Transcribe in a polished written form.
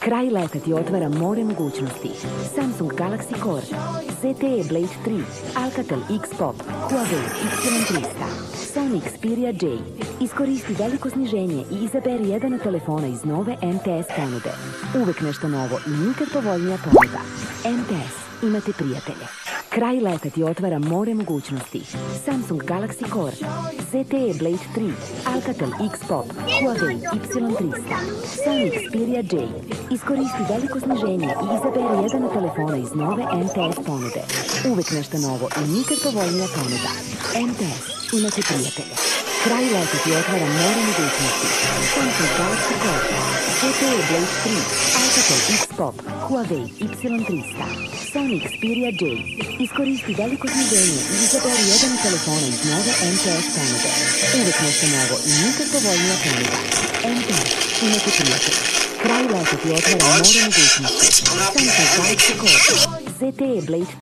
Kraj leta ti otvara more mogućnosti. Samsung Galaxy Core, ZTE Blade 3, Alcatel X Pop, Huawei Y300, Sony Xperia J. Iskoristi veliko sniženje i izaberi jedan od telefona iz nove MTS ponude. Uvek nešto novo i nikad povoljnija ponuda. MTS, imate prijatelje. Kraj leta ti otvara more mogućnosti. Samsung Galaxy Core, ZTE Blade 3, Alcatel X Pop, Huawei Y300, Sony Xperia J. Iskoristi veliko sniženje i izaberi jedan od telefona iz nove MTS ponude. Uvek nešto novo i nikad povoljnija ponuda. MTS, imate prijatelje. Kraj leta ti otvara more mogućnosti. Samsung Galaxy Core, ZTE Blade 3, Alcatel X Pop, Huawei Y300, Sony Xperia J. Iskoristi veliko sniženje i izaberi jedan od telefona iz nove MTS ponude. Uvek nešto novo i nikad povoljnija ponuda. MTS, imate prijatelje. Kraj leta ti otvara more mogućnosti. Samsung Galaxy Core, ZTE Blade